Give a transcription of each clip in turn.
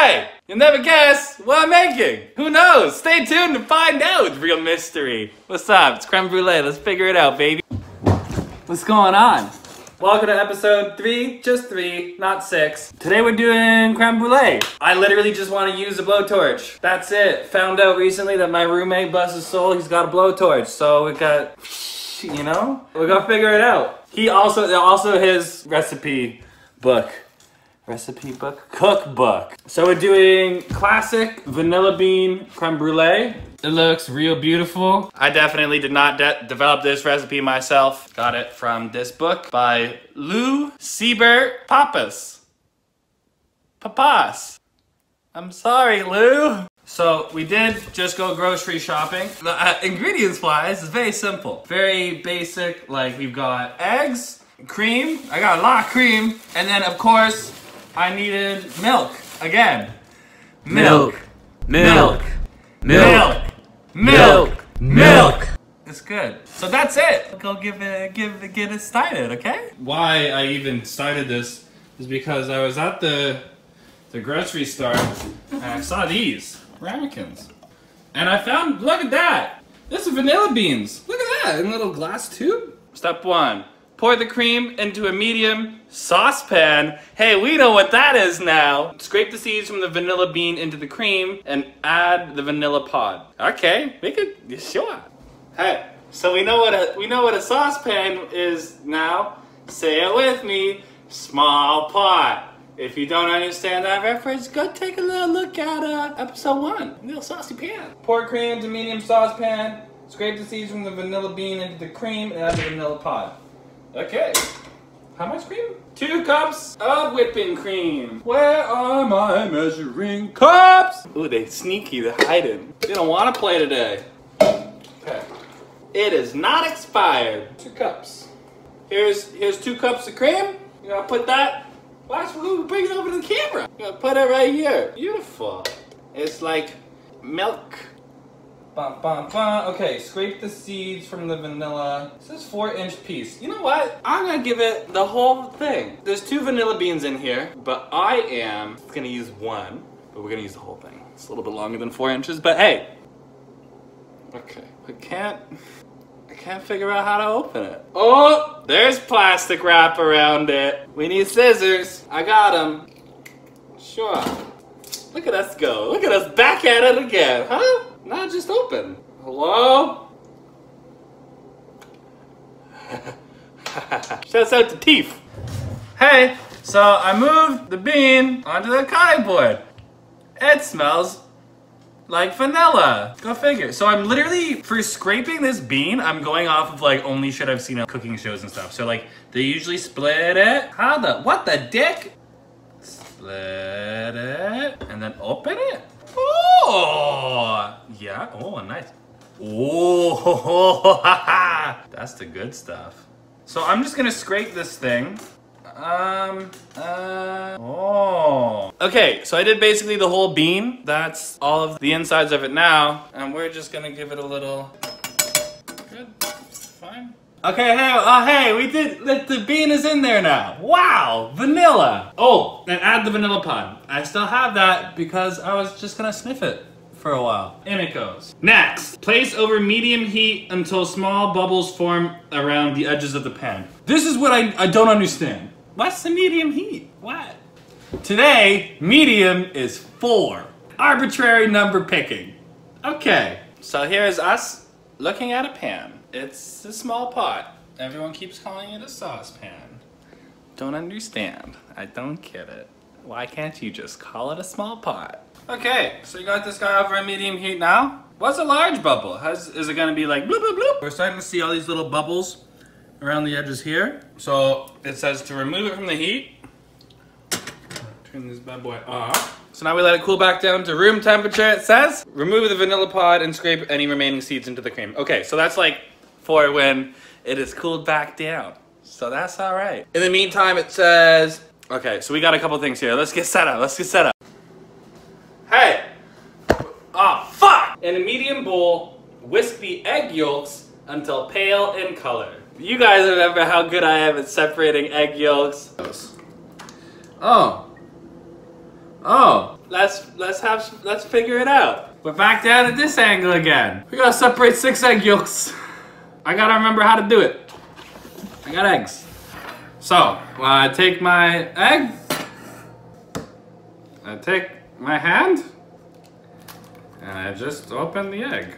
Hey, you'll never guess what I'm making. Who knows? Stay tuned to find out. It's real mystery. What's up? It's Crème Brûlée. Let's figure it out, baby. What's going on? Welcome to episode 3, just 3, not 6. Today we're doing crème brûlée. I literally just want to use a blowtorch. That's it. Found out recently that my roommate, bless his soul, he's got a blowtorch. So we got, you know, we're gonna figure it out. He also his recipe book. Cookbook. So we're doing classic vanilla bean crème brûlée. It looks real beautiful. I definitely did not develop this recipe myself. Got it from this book by Lou Siebert Papas. I'm sorry, Lou. So we did just go grocery shopping. The ingredients wise is very simple. Very basic, like we've got eggs, cream. I got a lot of cream. And then of course, I needed milk. Again. Milk. It's good. So that's it. Go get it started, okay? Why I even started this is because I was at the grocery store and I saw these ramekins. And I found, look at that. This is vanilla beans. Look at that, in a little glass tube. Step 1. Pour the cream into a medium saucepan. Hey, we know what that is now. Scrape the seeds from the vanilla bean into the cream and add the vanilla pod. Okay, make it, sure. Hey, so we know what a saucepan is now. Say it with me, small pot. If you don't understand that reference, go take a little look at episode 1, little saucy pan. Pour cream into medium saucepan. Scrape the seeds from the vanilla bean into the cream and add the vanilla pod. Okay, how much cream? 2 cups of whipping cream. Where are my measuring cups? Ooh, they sneaky, they're hiding. They don't want to play today. Okay, it is not expired. 2 cups. Here's 2 cups of cream. You gotta put that, watch, we'll bring it over to the camera. You gotta put it right here. Beautiful. It's like milk. Bum, bum, bum. Okay, scrape the seeds from the vanilla. This is 4-inch piece. You know what? I'm gonna give it the whole thing. There's 2 vanilla beans in here, but I am gonna use 1, but we're gonna use the whole thing. It's a little bit longer than 4 inches, but hey. Okay, I can't figure out how to open it. Oh, there's plastic wrap around it. We need scissors. I got them. Sure. Look at us go. Look at us back at it again, huh? Not just open. Hello? Shouts out to Teef. Hey, so I moved the bean onto the cutting board. It smells like vanilla. Go figure. So I'm literally, for scraping this bean, I'm going off of like only shit I've seen on cooking shows and stuff. So like, they usually split it. What the dick? Split it, and then open it. Oh, yeah. Oh, nice. Oh, that's the good stuff. So I'm just gonna scrape this thing. Oh. Okay, so I did basically the whole bean. That's all of the insides of it now, and we're just gonna give it a little. Good. Fine. Okay, hey, we did, the bean is in there now. Wow, vanilla. Oh, and add the vanilla pod. I still have that because I was just gonna sniff it for a while. In it goes. Next, place over medium heat until small bubbles form around the edges of the pan. This is what I don't understand. What's the medium heat? What? Today, medium is 4. Arbitrary number picking. Okay, so here's us looking at a pan. It's a small pot. Everyone keeps calling it a saucepan. Don't understand. I don't get it. Why can't you just call it a small pot? Okay, so you got this guy over at medium heat now. What's a large bubble? Is it gonna be like bloop, bloop, bloop? We're starting to see all these little bubbles around the edges here. So it says to remove it from the heat. Turn this bad boy off. So now we let it cool back down to room temperature, it says. Remove the vanilla pod and scrape any remaining seeds into the cream. Okay, so that's like for when it is cooled back down. So that's all right. In the meantime, it says, okay, so we got a couple things here. Let's get set up. Hey! Oh, fuck! In a medium bowl, whisk the egg yolks until pale in color. You guys remember how good I am at separating egg yolks. Oh. Oh, let's figure it out. We're back down at this angle again. We gotta separate 6 egg yolks. I gotta remember how to do it. I got eggs. So, I take my egg. I take my hand. And I just open the egg.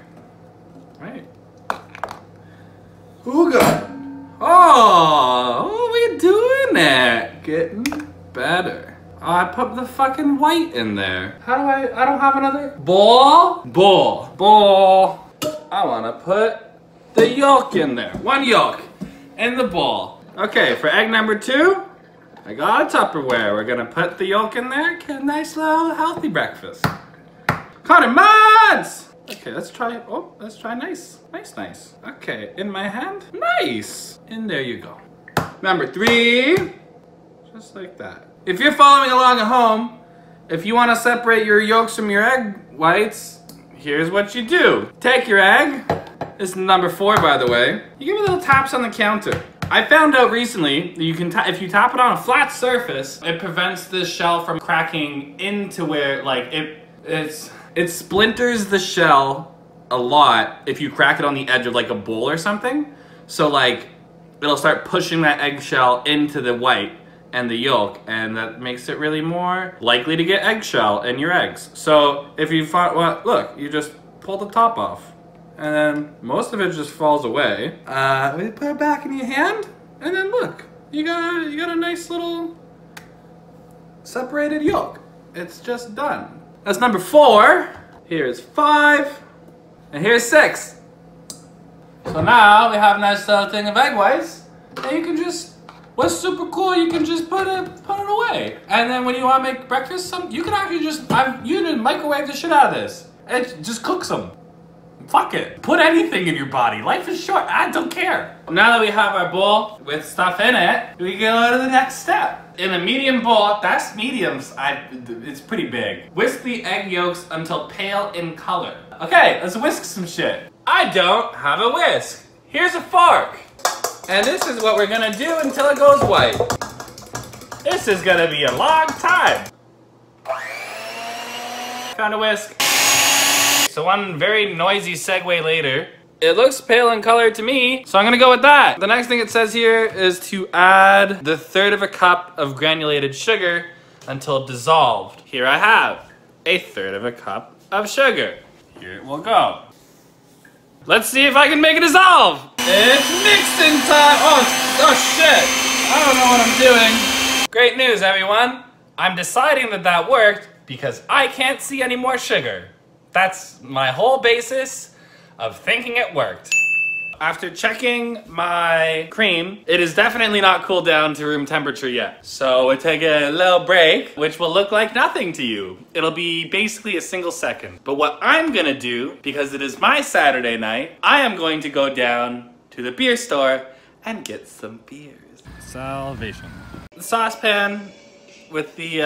Right. Ooga. Oh, we doing it. Getting better. Oh, I put the fucking white in there. How do I don't have another bowl? Bowl. I wanna put the yolk in there. 1 yolk in the bowl. Okay, for egg number 2, I got a Tupperware. We're gonna put the yolk in there. Get a nice little healthy breakfast. Connor Mods! Okay, let's try, nice. Nice. Okay, in my hand, nice. And there you go. Number 3, just like that. If you're following along at home, if you wanna separate your yolks from your egg whites, here's what you do. Take your egg, this is number 4 by the way, you give it little taps on the counter. I found out recently that you can, if you tap it on a flat surface, it prevents the shell from cracking into where, like, it splinters the shell a lot if you crack it on the edge of like a bowl or something. So like, it'll start pushing that eggshell into the white and the yolk, and that makes it really more likely to get eggshell in your eggs. So if you find, well, look, you just pull the top off, and then most of it just falls away. We put it back in your hand, and then look, you got a nice little separated yolk. It's just done. That's number 4. Here's 5, and here's 6. So now we have a nice little thing of egg whites, and you can just, what's super cool, you can just put it away. And then when you want to make breakfast, you can actually just, you can microwave the shit out of this. It just cooks them. Fuck it. Put anything in your body. Life is short. I don't care. Now that we have our bowl with stuff in it, we go to the next step. In a medium bowl, that's mediums, it's pretty big. Whisk the egg yolks until pale in color. Okay, let's whisk some shit. I don't have a whisk. Here's a fork. And this is what we're gonna do until it goes white. This is gonna be a long time. Found a whisk. So one very noisy segue later, it looks pale in color to me, so I'm gonna go with that. The next thing it says here is to add the 1/3 of a cup of granulated sugar until dissolved. Here I have a 1/3 of a cup of sugar. Here it will go. Let's see if I can make it dissolve. It's mixing time. Oh shit. I don't know what I'm doing. Great news, everyone. I'm deciding that worked because I can't see any more sugar. That's my whole basis of thinking it worked. After checking my cream, it is definitely not cooled down to room temperature yet. So we take a little break, which will look like nothing to you. It'll be basically a single second. But what I'm gonna do, because it is my Saturday night, I am going to go down to the beer store and get some beers. Salvation. The saucepan with the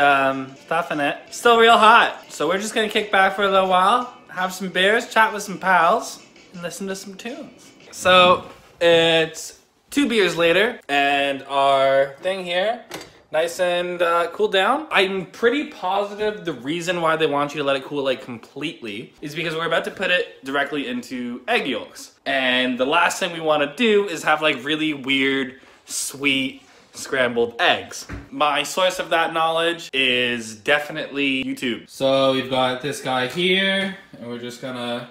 stuff in it, still real hot. So we're just gonna kick back for a little while, have some beers, chat with some pals, and listen to some tunes. So it's 2 beers later, and our thing here, nice and cooled down. I'm pretty positive the reason why they want you to let it cool like completely is because we're about to put it directly into egg yolks. And the last thing we want to do is have like really weird, sweet, scrambled eggs. My source of that knowledge is definitely YouTube. So we've got this guy here, and we're just gonna,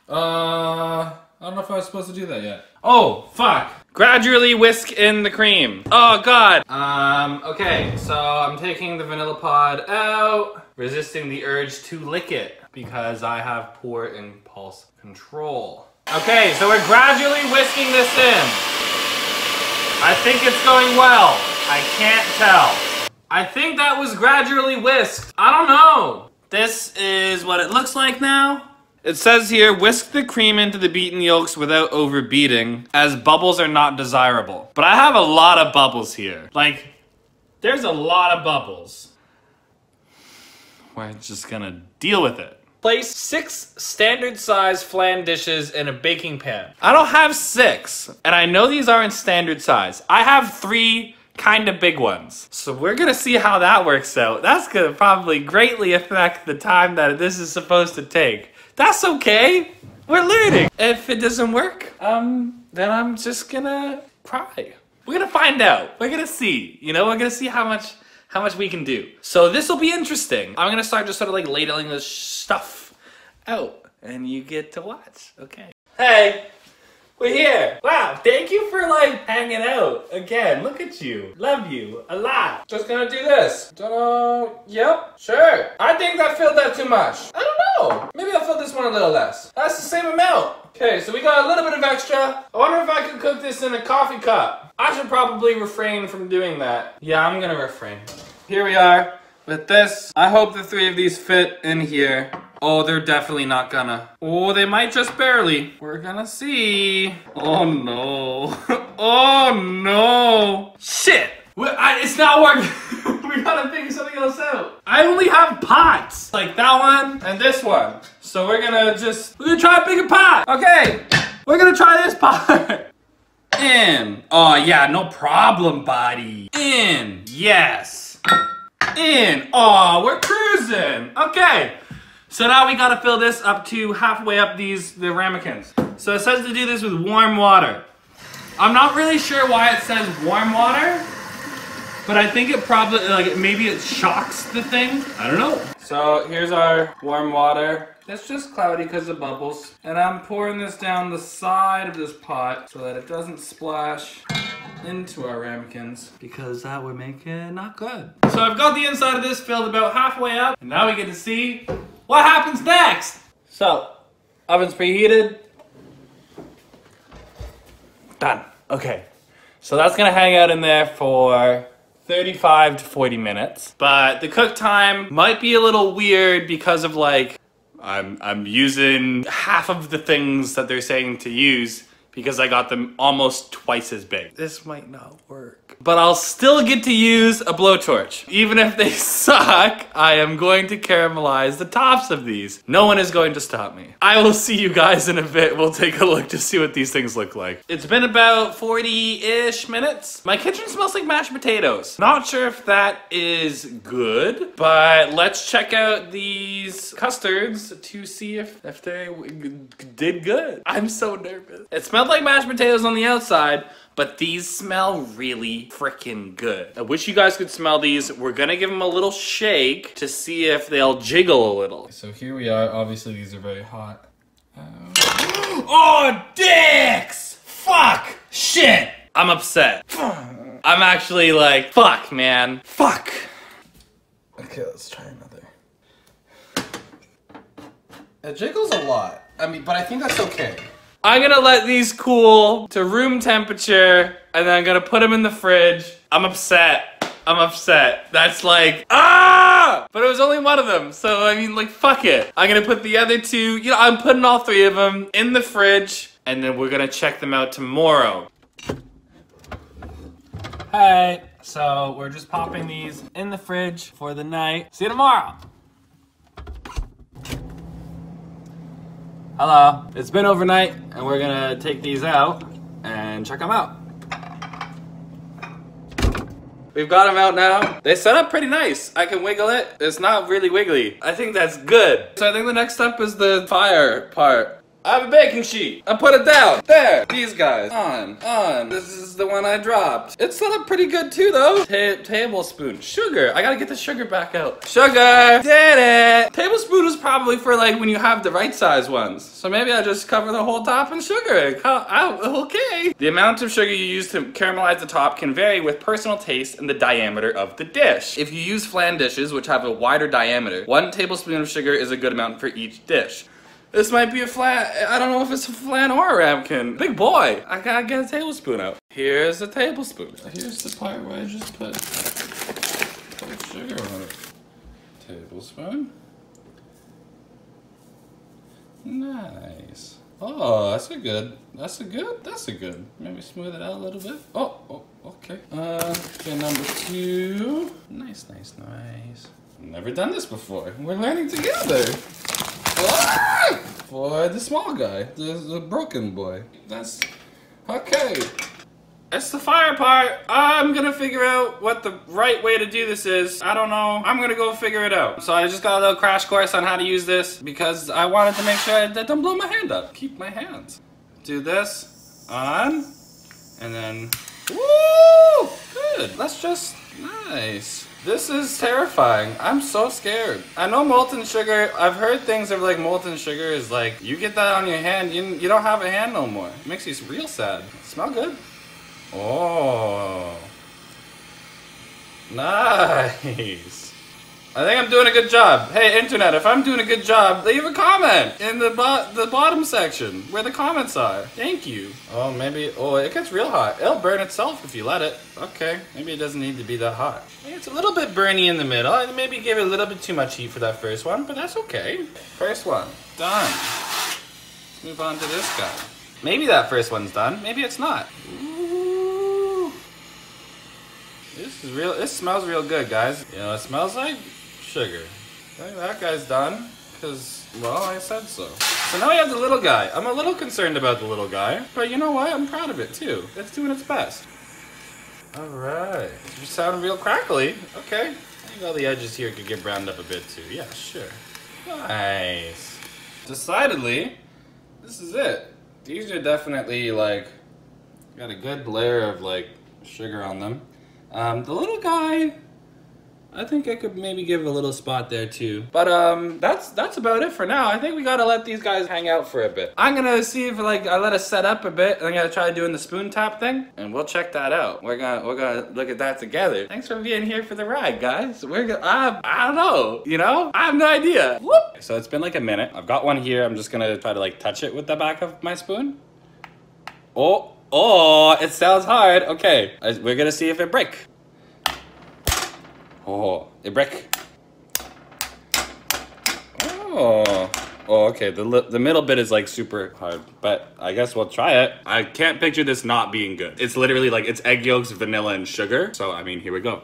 I don't know if I was supposed to do that yet. Oh, fuck. Gradually whisk in the cream. Oh, God. Okay, so I'm taking the vanilla pod out, resisting the urge to lick it because I have poor impulse control. Okay, so we're gradually whisking this in. I think it's going well. I can't tell. I think that was gradually whisked. I don't know. This is what it looks like now. It says here, whisk the cream into the beaten yolks without overbeating, as bubbles are not desirable. But I have a lot of bubbles here. Like, there's a lot of bubbles. We're just gonna deal with it. Place 6 standard size flan dishes in a baking pan. I don't have 6, and I know these aren't standard size. I have 3 kind of big ones. So we're gonna see how that works out. That's gonna probably greatly affect the time that this is supposed to take. That's okay. We're learning. If it doesn't work, then I'm just gonna cry. We're gonna find out. We're gonna see. You know, we're gonna see how much we can do. So this will be interesting. I'm gonna start just sort of like ladling this stuff out, and you get to watch. Okay. Hey, we're here. Wow, thank you for like hanging out again. Look at you. Love you a lot. Just gonna do this. Yep, sure. I think that filled that too much. I don't know. Maybe I'll fill this one a little less. That's the same amount. Okay, so we got a little bit of extra. I wonder if I could cook this in a coffee cup. I should probably refrain from doing that. Yeah, I'm gonna refrain. Here we are with this. I hope the 3 of these fit in here. Oh, they're definitely not gonna. Oh, they might just barely. We're gonna see. Oh no. Oh no. Shit. It's not working. We gotta figure something else out. I only have pots. Like that one and this one. So we're gonna try a bigger pot. Okay. We're gonna try this pot. In. Oh yeah, no problem, buddy. In. Yes. In. Oh, we're cruising. Okay. So now we gotta fill this up to halfway up the ramekins. So it says to do this with warm water. I'm not really sure why it says warm water, but I think it probably, like, maybe it shocks the thing. I don't know. So here's our warm water. It's just cloudy because of bubbles. And I'm pouring this down the side of this pot so that it doesn't splash into our ramekins, because that would make it not good. So I've got the inside of this filled about halfway up, and now we get to see what happens next. So, oven's preheated. Done. Okay. So that's gonna hang out in there for 35 to 40 minutes. But the cook time might be a little weird because of like, I'm using half of the things that they're saying to use because I got them almost twice as big. This might not work. But I'll still get to use a blowtorch. Even if they suck, I am going to caramelize the tops of these. No one is going to stop me. I will see you guys in a bit. We'll take a look to see what these things look like. It's been about 40-ish minutes. My kitchen smells like mashed potatoes. Not sure if that is good, but let's check out these custards to see if they did good. I'm so nervous. It smelled like mashed potatoes on the outside, but these smell really freaking good. I wish you guys could smell these. We're gonna give them a little shake to see if they'll jiggle a little. So here we are. Obviously these are very hot. Oh, dicks! Fuck! Shit! I'm upset. I'm actually like, fuck, man. Fuck! Okay, let's try another. It jiggles a lot. I mean, but I think that's okay. I'm gonna let these cool to room temperature, and then I'm gonna put them in the fridge. I'm upset. I'm upset. That's like, ah! But it was only one of them, so I mean, like, fuck it. I'm gonna put the other 2, you know, I'm putting all 3 of them in the fridge, and then we're gonna check them out tomorrow. Hey, so we're just popping these in the fridge for the night. See you tomorrow. Hello. It's been overnight, and we're gonna take these out and check them out. We've got them out now. They set up pretty nice. I can wiggle it. It's not really wiggly. I think that's good. So I think the next step is the fire part. I have a baking sheet. I put it down. There. These guys. On. This is the one I dropped. It's set up pretty good too, though. Tablespoon. Sugar. I gotta get the sugar back out. Sugar. Did it. Tablespoon is probably for like when you have the right size ones. So maybe I just cover the whole top in sugar. Okay. The amount of sugar you use to caramelize the top can vary with personal taste and the diameter of the dish. If you use flan dishes, which have a wider diameter, 1 tablespoon of sugar is a good amount for each dish. This might be a flan. I don't know if it's a flan or a ramekin. Big boy. I gotta get a tablespoon out. Here's a tablespoon. Here's the part where I just put sugar on it. Tablespoon. Nice. Oh, that's a good. Maybe smooth it out a little bit. Oh, okay. Okay, number 2. Nice. Never done this before. We're learning together. Ah! For the small guy, the broken boy. That's okay. It's the fire part. I'm gonna figure out what the right way to do this is. I don't know. I'm gonna go figure it out. So I just got a little crash course on how to use this because I wanted to make sure I don't blow my hand up. Keep my hands. Do this on, and then, woo! Good. That's just nice. This is terrifying. I'm so scared. I know molten sugar, I've heard things of like molten sugar is like, you get that on your hand, you don't have a hand no more. It makes you real sad. Smell good. Oh. Nice. I think I'm doing a good job. Hey, internet, if I'm doing a good job, leave a comment in the bottom section where the comments are. Thank you. Oh, maybe, oh, it gets real hot. It'll burn itself if you let it. Okay, maybe it doesn't need to be that hot. It's a little bit burny in the middle. I maybe gave it a little bit too much heat for that first one, but that's okay. First one, done. Let's move on to this guy. Maybe that first one's done. Maybe it's not. Ooh. This is real, this smells real good, guys. You know, it smells like sugar. I think that guy's done, because, well, I said so. So now we have the little guy. I'm a little concerned about the little guy, but you know what? I'm proud of it too. It's doing its best. All right. You sound real crackly. Okay. I think all the edges here could get browned up a bit too. Yeah, sure. Nice. Decidedly, this is it. These are definitely like, got a good layer of like sugar on them. The little guy, I think I could maybe give a little spot there too. But that's about it for now. I think we gotta let these guys hang out for a bit. I'm gonna see if like I let us set up a bit. I'm gonna try doing the spoon tap thing, and we'll check that out. We're gonna look at that together. Thanks for being here for the ride, guys. We're gonna I don't know, you know? I have no idea. Whoop. So it's been like a minute. I've got one here. I'm just gonna try to like touch it with the back of my spoon. Oh, it sounds hard. Okay, we're gonna see if it breaks. Oh, it break. Oh, okay. The middle bit is like super hard, but I guess we'll try it. I can't picture this not being good. It's literally like it's egg yolks, vanilla, and sugar. So I mean, here we go.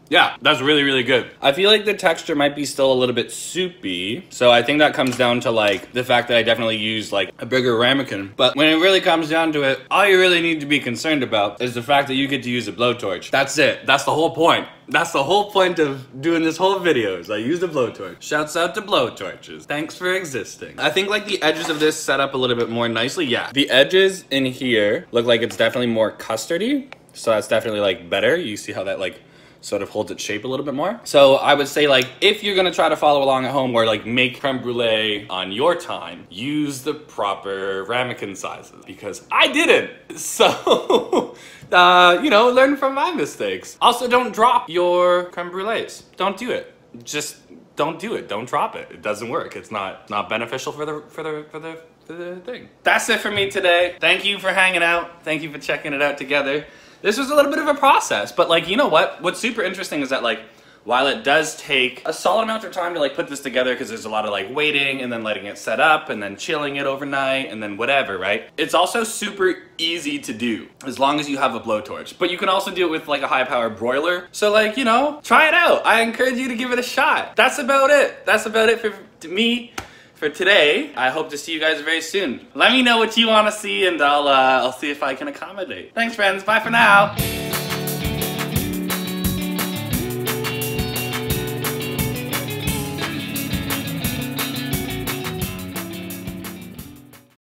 Yeah, that's really, really good. I feel like the texture might be still a little bit soupy. So I think that comes down to like the fact that I definitely used like a bigger ramekin. But when it really comes down to it, all you really need to be concerned about is the fact that you get to use a blowtorch. That's it. That's the whole point. That's the whole point of doing this whole video is I used a blowtorch. Shouts out to blowtorches. Thanks for existing. I think like the edges of this set up a little bit more nicely. Yeah, the edges in here look like it's definitely more custardy. So that's definitely like better. You see how that like sort of holds its shape a little bit more. So I would say like, if you're gonna try to follow along at home or like make creme brulee on your time, use the proper ramekin sizes because I didn't. So, you know, learn from my mistakes. Also, don't drop your creme brulees. Don't do it. Just don't do it. Don't drop it. It doesn't work. It's not beneficial for the thing. That's it for me today. Thank you for hanging out. Thank you for checking it out together. This was a little bit of a process, but like, you know what? What's super interesting is that like, while it does take a solid amount of time to like put this together because there's a lot of like waiting and then letting it set up and then chilling it overnight and then whatever, right? It's also super easy to do as long as you have a blowtorch, but you can also do it with like a high power broiler. So like, you know, try it out. I encourage you to give it a shot. That's about it. That's about it for me. For today, I hope to see you guys very soon. Let me know what you want to see and I'll see if I can accommodate. Thanks friends, bye for now.